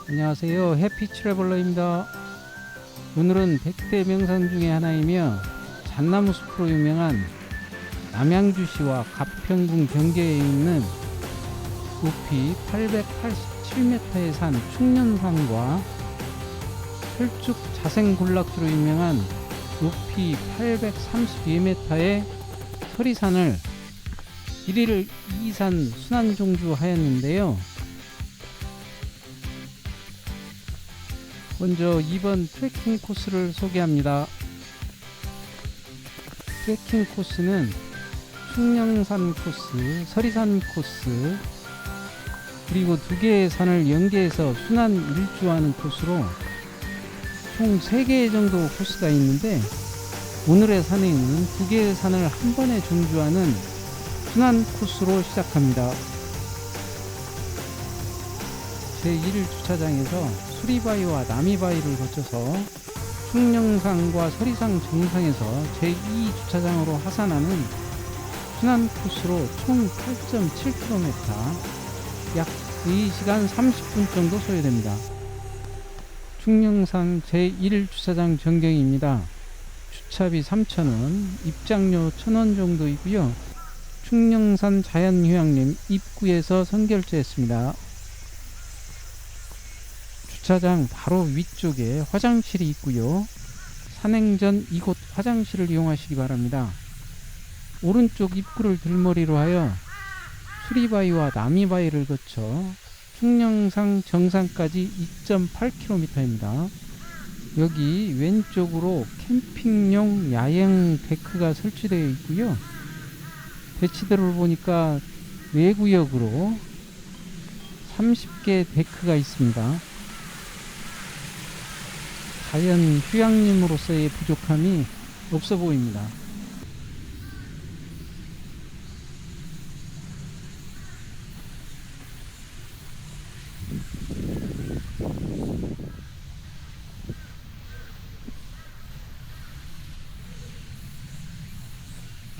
안녕하세요. 해피 트래블러입니다. 오늘은 100대 명산 중에 하나이며 잣나무 숲으로 유명한 남양주시와 가평군 경계에 있는 높이 887m의 산 충년산과 철쭉 자생군락지로 유명한 높이 832m의 서리산을 1일 2산 순환종주하였는데요. 먼저 이번 트레킹 코스를 소개합니다. 트레킹 코스는 충령산 코스, 서리산 코스, 그리고 두 개의 산을 연계해서 순환 일주하는 코스로 총 3개 정도 코스가 있는데, 오늘의 산행은 두 개의 산을 한 번에 종주하는 순환 코스로 시작합니다. 제1일 주차장에서 수리바위와 나미바위를 거쳐서 충령산과 서리산 정상에서 제2 주차장으로 하산하는 순환 코스로 총 8.7km, 약 2시간 30분 정도 소요됩니다. 충령산 제1 주차장 전경입니다. 주차비 3,000원, 입장료 1,000원 정도이고요. 충령산 자연휴양림 입구에서 선결제했습니다. 주차장 바로 위쪽에 화장실이 있고요. 산행 전 이곳 화장실을 이용하시기 바랍니다. 오른쪽 입구를 들머리로 하여 수리바위와 나미바위를 거쳐 충령산 정상까지 2.8km입니다. 여기 왼쪽으로 캠핑용 야영 데크가 설치되어 있고요. 배치대를 보니까 외구역으로 30개 데크가 있습니다. 자연 휴양림으로서의 부족함이 없어 보입니다.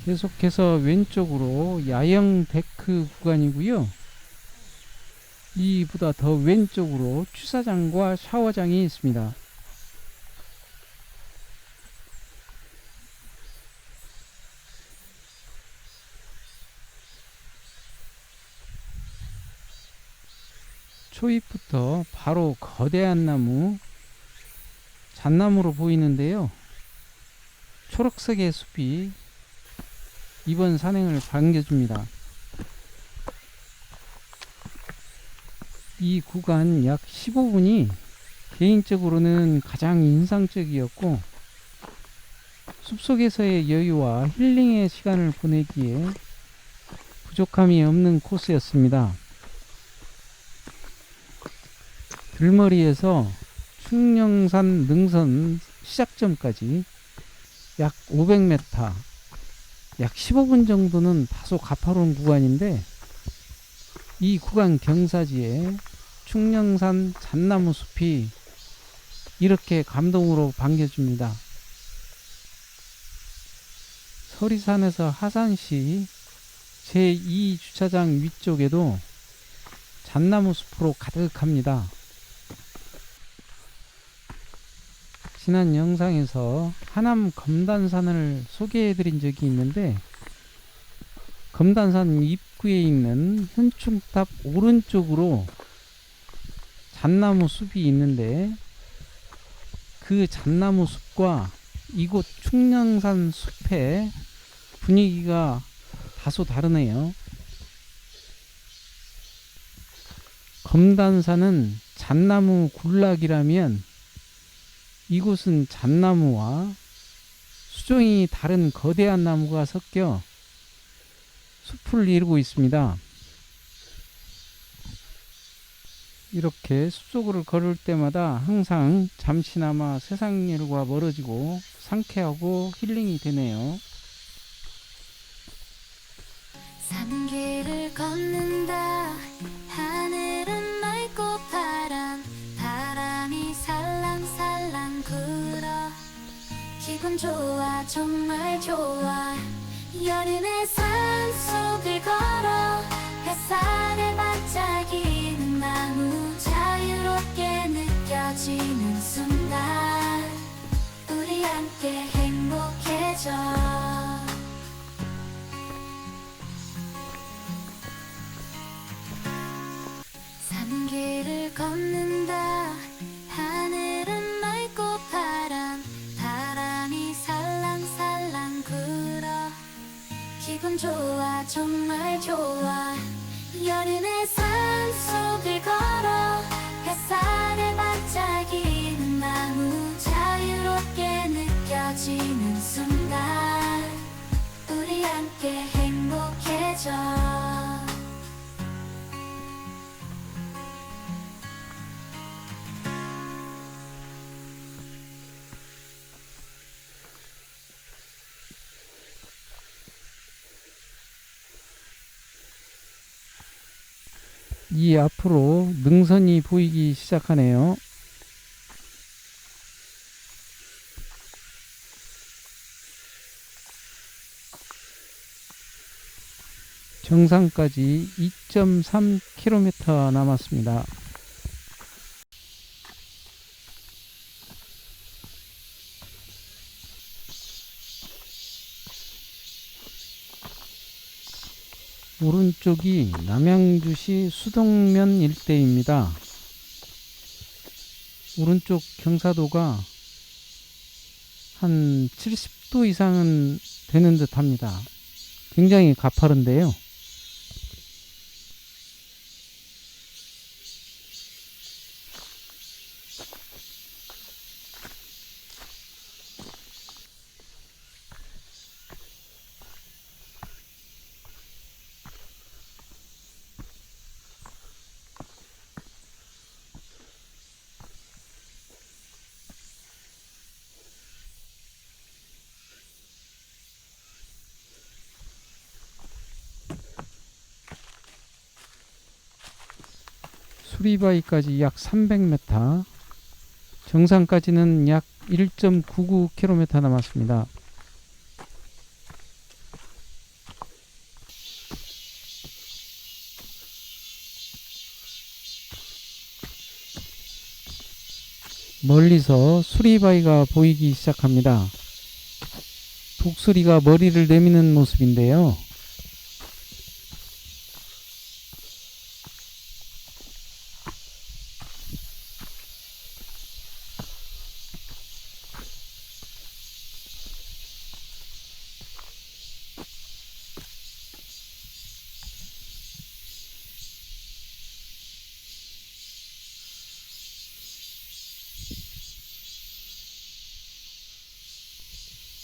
계속해서 왼쪽으로 야영 데크 구간이고요. 이보다 더 왼쪽으로 취사장과 샤워장이 있습니다. 초입부터 바로 거대한 나무, 잣나무로 보이는데요. 초록색의 숲이 이번 산행을 반겨줍니다. 이 구간 약 15분이 개인적으로는 가장 인상적이었고, 숲속에서의 여유와 힐링의 시간을 보내기에 부족함이 없는 코스였습니다. 들머리에서 충령산 능선 시작점까지 약 500m, 약 15분 정도는 다소 가파로운 구간인데, 이 구간 경사지에 충령산 잣나무 숲이 이렇게 감동으로 반겨줍니다. 서리산에서 하산시 제2 주차장 위쪽에도 잣나무 숲으로 가득합니다. 지난 영상에서 하남 검단산을 소개해드린 적이 있는데, 검단산 입구에 있는 현충탑 오른쪽으로 잣나무 숲이 있는데, 그 잣나무 숲과 이곳 충령산 숲의 분위기가 다소 다르네요. 검단산은 잣나무 군락이라면, 이곳은 잣나무와 수종이 다른 거대한 나무가 섞여 숲을 이루고 있습니다. 이렇게 숲속을 걸을 때마다 항상 잠시나마 세상 일과 멀어지고 상쾌하고 힐링이 되네요. 산길을 걷는다. 하늘은 맑고 파란, 바람이 살랑살랑 불어. 기분 좋아, 정말 좋아. 여름의 산속을 걸어 햇살에 반짝이는 나무 자유롭게 길을 걷는다. 하늘은 맑고 바람이 살랑살랑 불어. 기분 좋아 정말 좋아. 여름의 산속을 걸어 햇살에 반짝이는 나무 자유롭게 느껴지는 순간 우리 함께 행복해져. 이 앞으로 능선이 보이기 시작하네요. 정상까지 2.3km 남았습니다. 오른쪽이 남양주시 수동면 일대입니다. 오른쪽 경사도가 한 70도 이상은 되는 듯 합니다. 굉장히 가파른데요. 수리바위까지 약 300m, 정상까지는 약 1.99km 남았습니다. 멀리서 수리바위가 보이기 시작합니다. 독수리가 머리를 내미는 모습인데요.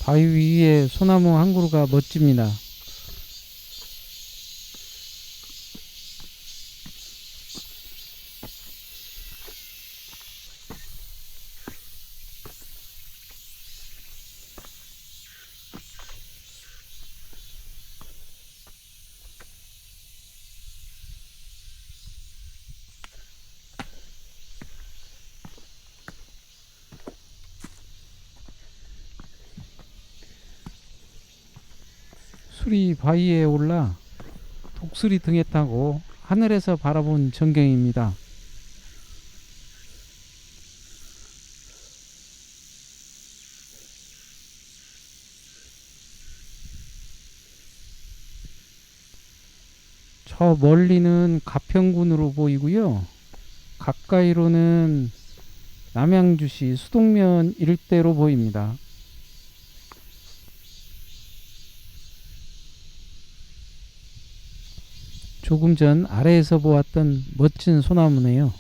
바위 위에 소나무 한 그루가 멋집니다. 수리 바위에 올라 독수리 등에 타고 하늘에서 바라본 전경입니다. 저 멀리는 가평군으로 보이고요. 가까이로는 남양주시 수동면 일대로 보입니다. 조금 전 아래에서 보았던 멋진 소나무네요.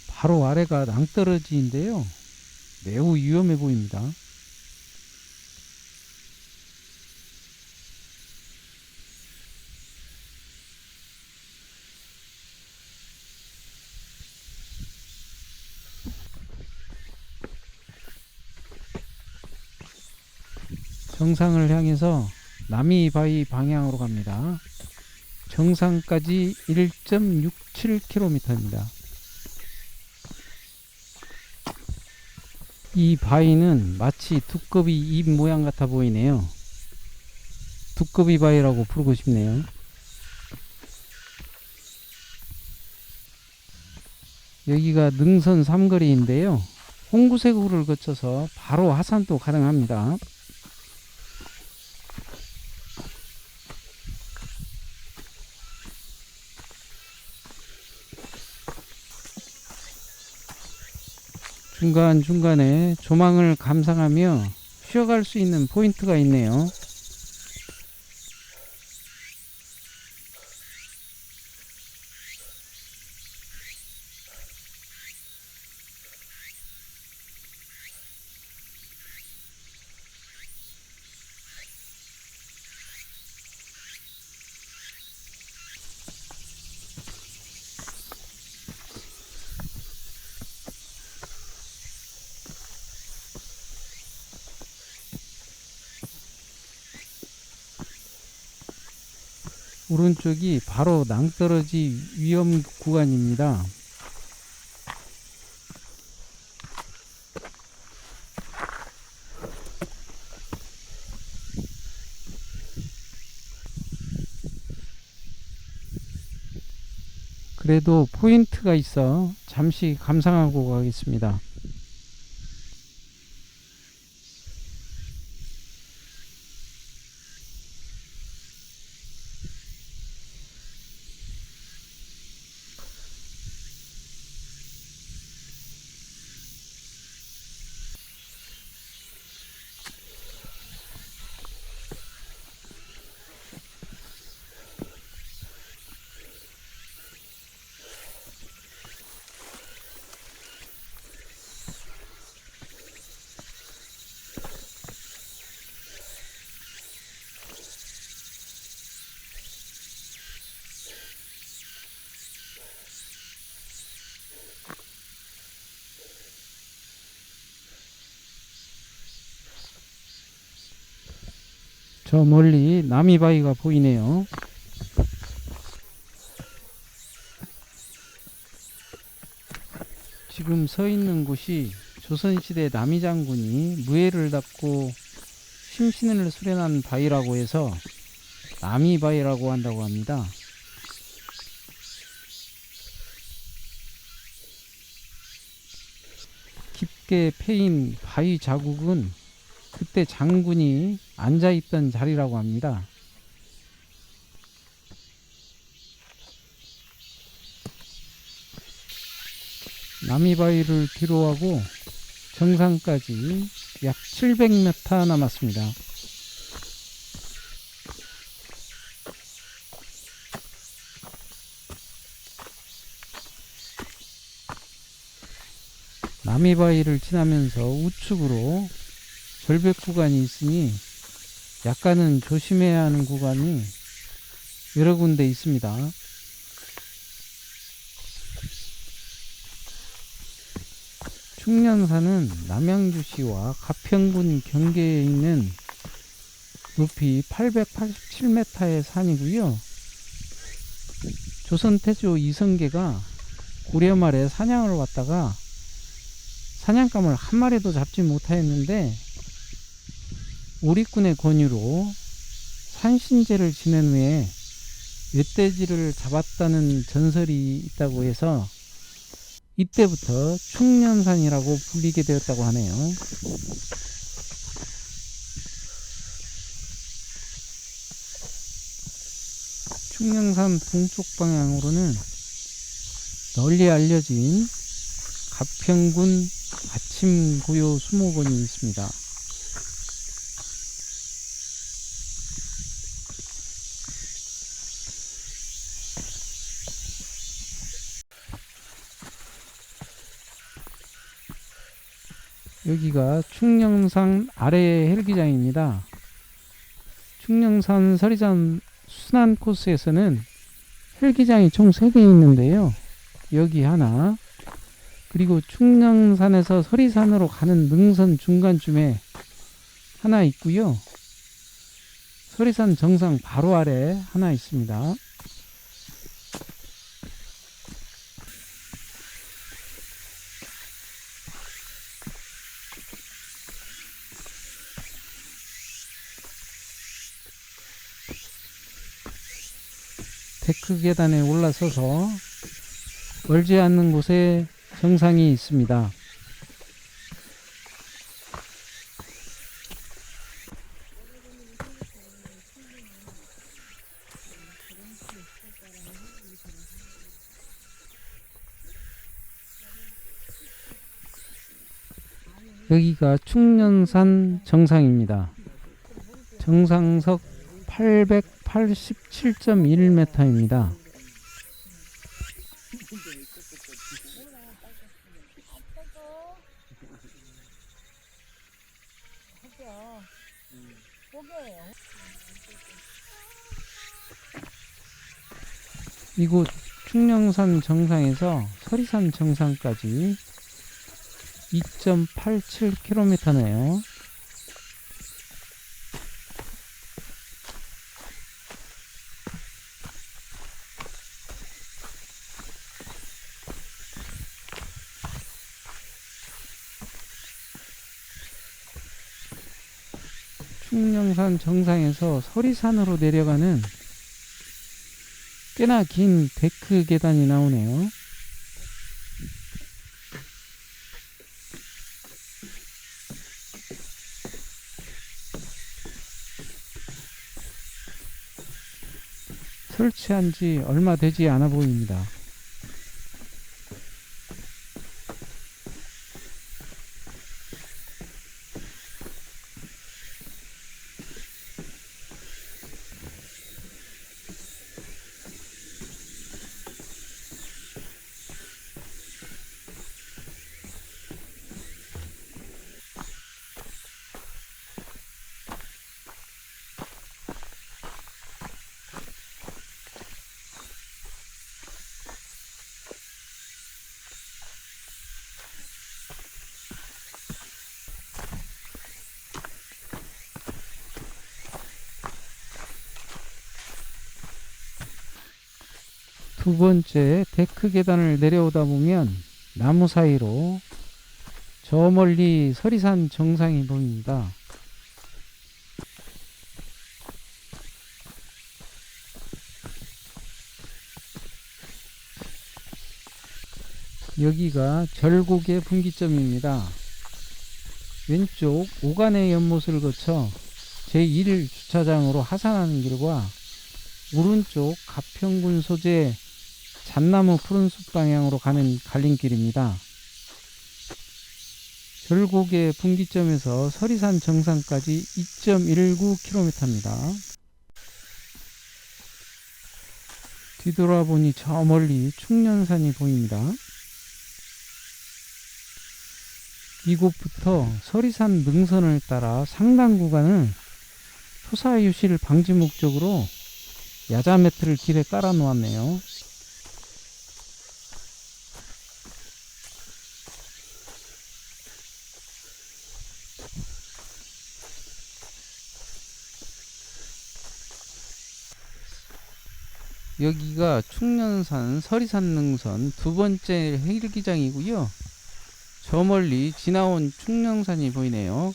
바로 아래가 낭떠러지인데요. 매우 위험해 보입니다. 정상을 향해서 남이바위 방향으로 갑니다. 정상까지 1.67km입니다. 이 바위는 마치 두꺼비 입 모양 같아 보이네요. 두꺼비 바위라고 부르고 싶네요. 여기가 능선 삼거리인데요. 홍구세구를 거쳐서 바로 하산도 가능합니다. 중간중간에 조망을 감상하며 쉬어갈 수 있는 포인트가 있네요. 오른쪽이 바로 낭떠러지 위험 구간입니다. 그래도 포인트가 있어 잠시 감상하고 가겠습니다. 저 멀리 남이바위가 보이네요. 지금 서 있는 곳이 조선시대 남이장군이 무예를 닫고 심신을 수련한 바위라고 해서 남이바위라고 한다고 합니다. 깊게 패인 바위 자국은 그때 장군이 앉아있던 자리라고 합니다. 남이바위를 뒤로하고 정상까지 약 700m 남았습니다. 남이바위를 지나면서 우측으로 절벽 구간이 있으니 약간은 조심해야 하는 구간이 여러 군데 있습니다. 충령산은 남양주시와 가평군 경계에 있는 높이 887m의 산이고요. 조선태조 이성계가 고려 말에 사냥을 왔다가 사냥감을 한 마리도 잡지 못하였는데 오리꾼의 권유로 산신제를 지낸 후에 멧돼지를 잡았다는 전설이 있다고 해서 이때부터 충년산이라고 불리게 되었다고 하네요. 충령산 동쪽 방향으로는 널리 알려진 가평군 아침고요 수목원이 있습니다. 여기가 충령산 아래의 헬기장입니다. 충령산 서리산 순환 코스에서는 헬기장이 총 3개 있는데요. 여기 하나, 그리고 충령산에서 서리산으로 가는 능선 중간쯤에 하나 있고요. 서리산 정상 바로 아래 하나 있습니다. 데크 계단에 올라서서 멀지 않는 곳에 정상이 있습니다. 여기가 충령산 정상입니다. 정상석 887.1m입니다. 이곳 충령산 정상에서 서리산 정상까지 2.87km네요. 충령산 정상에서 서리산으로 내려가는 꽤나 긴 데크 계단이 나오네요. 설치한 지 얼마 되지 않아 보입니다. 두 번째 데크 계단을 내려오다 보면 나무 사이로 저 멀리 서리산 정상이 보입니다. 여기가 절곡의 분기점입니다. 왼쪽 오간의 연못을 거쳐 제1주차장으로 하산하는 길과 오른쪽 가평군 소재 잣나무 푸른숲 방향으로 가는 갈림길입니다. 절곡의 분기점에서 서리산 정상까지 2.19km입니다. 뒤돌아보니 저 멀리 충령산이 보입니다. 이곳부터 서리산 능선을 따라 상당 구간을 토사유실 방지 목적으로 야자 매트를 길에 깔아 놓았네요. 여기가 충령산 서리산 능선 두 번째 헬기장이고요. 저 멀리 지나온 충령산이 보이네요.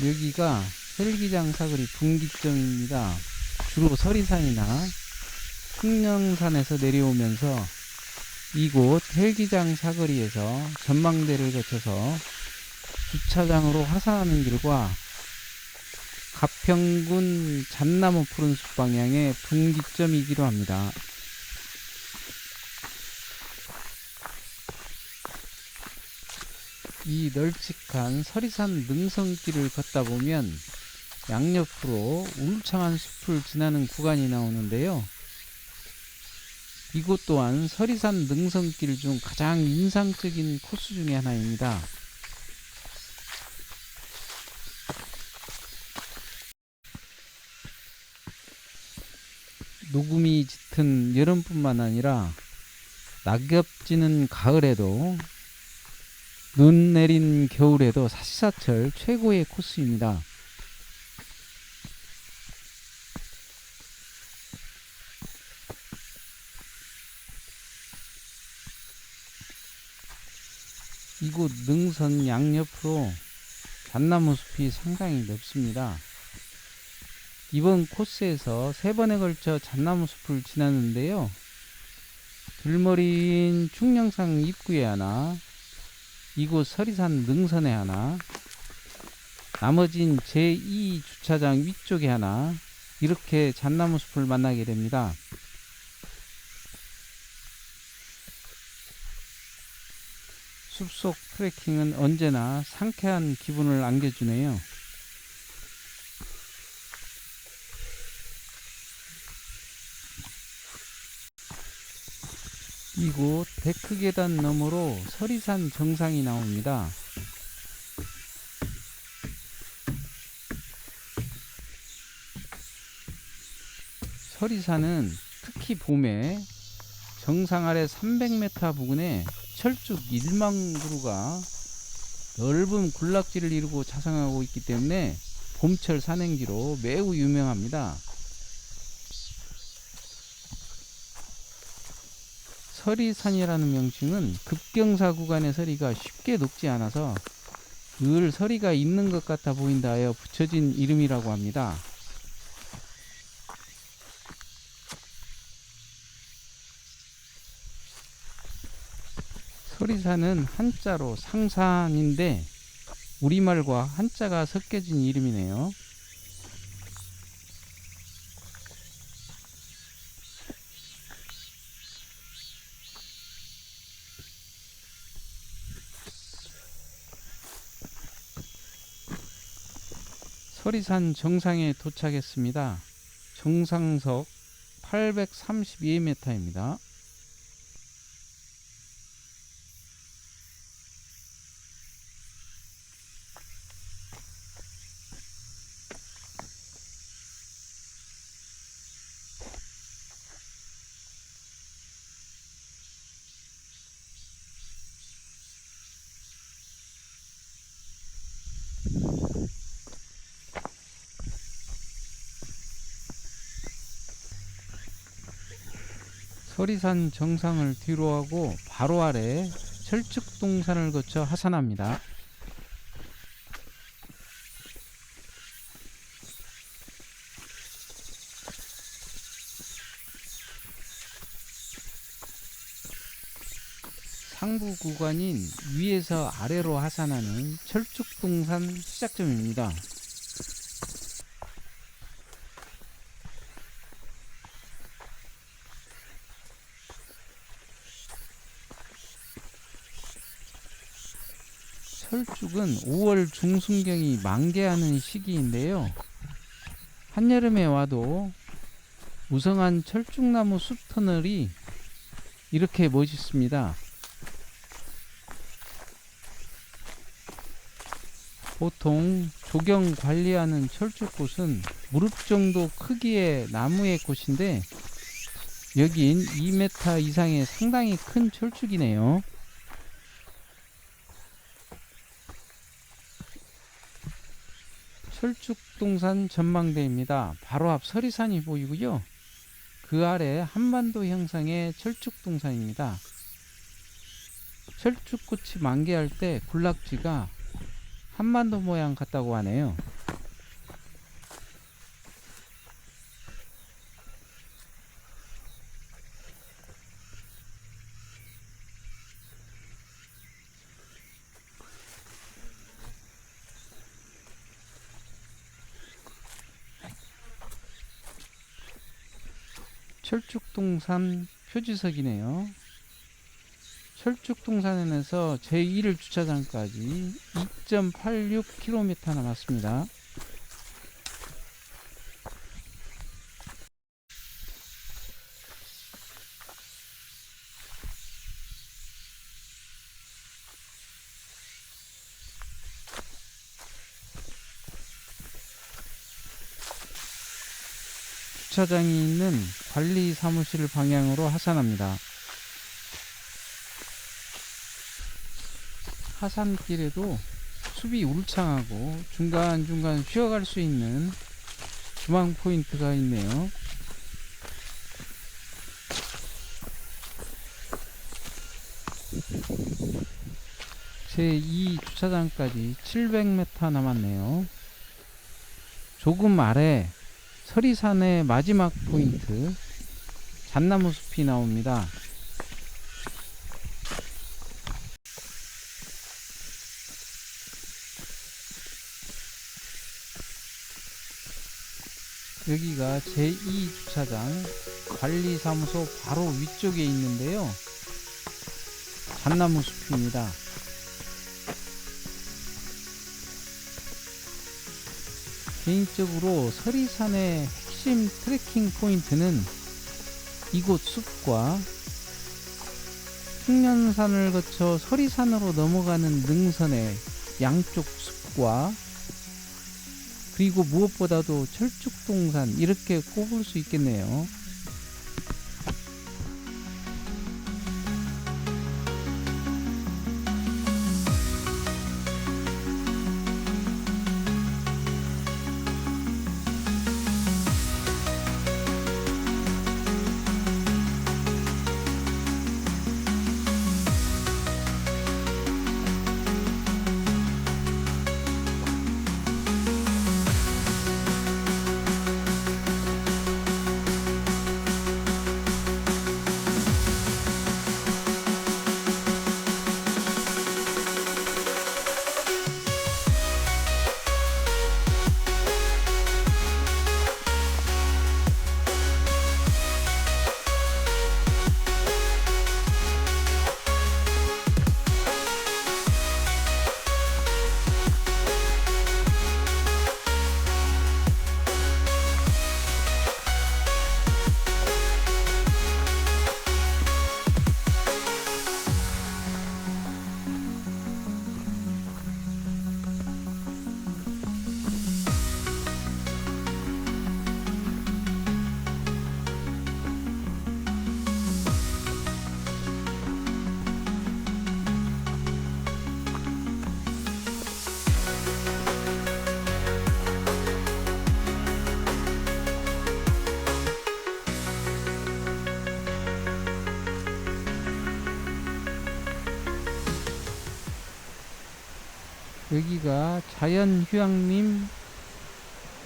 여기가 헬기장 사거리 분기점입니다. 주로 서리산이나 충령산에서 내려오면서 이곳 헬기장 사거리에서 전망대를 거쳐서 주차장으로 하산하는 길과 가평군 잣나무 푸른숲 방향의 분기점이기도 합니다. 이 널찍한 서리산 능선길을 걷다 보면 양옆으로 울창한 숲을 지나는 구간이 나오는데요. 이곳 또한 서리산 능선길 중 가장 인상적인 코스 중에 하나입니다. 녹음이 짙은 여름뿐만 아니라 낙엽 지는 가을에도 눈 내린 겨울에도 사시사철 최고의 코스입니다. 이곳 능선 양옆으로 잣나무 숲이 상당히 넓습니다. 이번 코스에서 3번에 걸쳐 잣나무 숲을 지났는데요. 들머리인 충령산 입구에 하나, 이곳 서리산 능선에 하나, 나머진 제2 주차장 위쪽에 하나, 이렇게 잣나무 숲을 만나게 됩니다. 숲속 트레킹은 언제나 상쾌한 기분을 안겨주네요. 이곳 데크 계단 너머로 서리산 정상이 나옵니다. 서리산은 특히 봄에 정상 아래 300m 부근에 철쭉 1만 그루가 넓은 군락지를 이루고 자생하고 있기 때문에 봄철 산행지로 매우 유명합니다. 서리산이라는 명칭은 급경사 구간의 서리가 쉽게 녹지 않아서 늘 서리가 있는 것 같아 보인다 하여 붙여진 이름이라고 합니다. 서리산은 한자로 상산인데 우리말과 한자가 섞여진 이름이네요. 서리산 정상에 도착했습니다. 정상석 832m입니다. 서리산 정상을 뒤로하고 바로 아래 철쭉동산을 거쳐 하산합니다. 상부 구간인 위에서 아래로 하산하는 철쭉동산 시작점입니다. 철쭉은 5월 중순경이 만개하는 시기인데요. 한여름에 와도 우성한 철쭉나무 숲 터널이 이렇게 멋있습니다. 보통 조경 관리하는 철쭉꽃은 무릎 정도 크기의 나무의 꽃인데 여긴 2m 이상의 상당히 큰 철쭉이네요. 철쭉동산 전망대입니다. 바로 앞 서리산이 보이고요. 그 아래 한반도 형상의 철쭉동산입니다. 철쭉꽃이 만개할 때 군락지가 한반도 모양 같다고 하네요. 철쭉동산 표지석이네요. 철쭉동산에서 제1 주차장까지 2.86km 남았습니다. 주차장이 있는 관리 사무실 방향으로 하산합니다. 하산길에도 숲이 울창하고 중간중간 쉬어갈 수 있는 주망 포인트가 있네요. 제2 주차장까지 700m 남았네요. 조금 아래 서리산의 마지막 포인트 잣나무 숲이 나옵니다. 여기가 제2 주차장 관리사무소 바로 위쪽에 있는데요. 잣나무 숲입니다. 개인적으로 서리산의 핵심 트레킹 포인트는 이곳 숲과 흉년산을 거쳐 서리산으로 넘어가는 능선의 양쪽 숲과 그리고 무엇보다도 철쭉동산, 이렇게 꼽을 수 있겠네요. 여기가 자연휴양림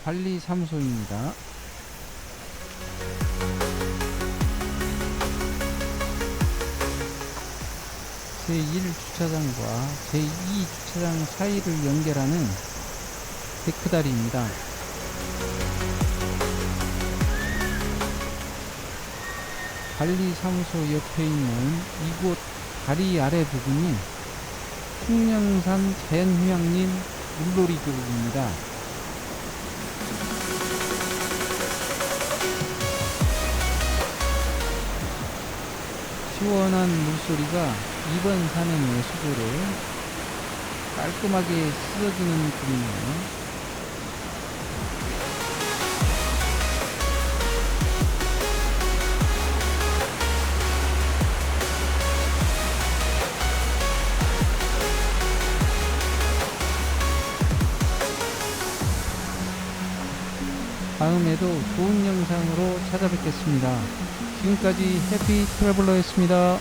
관리사무소입니다. 제1주차장과 제2주차장 사이를 연결하는 데크다리입니다. 관리사무소 옆에 있는 이곳 다리 아래 부분이 흉년산 자연휴양림 물놀이 교육입니다. 시원한 물소리가 이번 산행의 수고를 깔끔하게 씻어주는 느낌이네요. 다음에도 좋은 영상으로 찾아뵙겠습니다. 지금까지 해피 트래블러였습니다.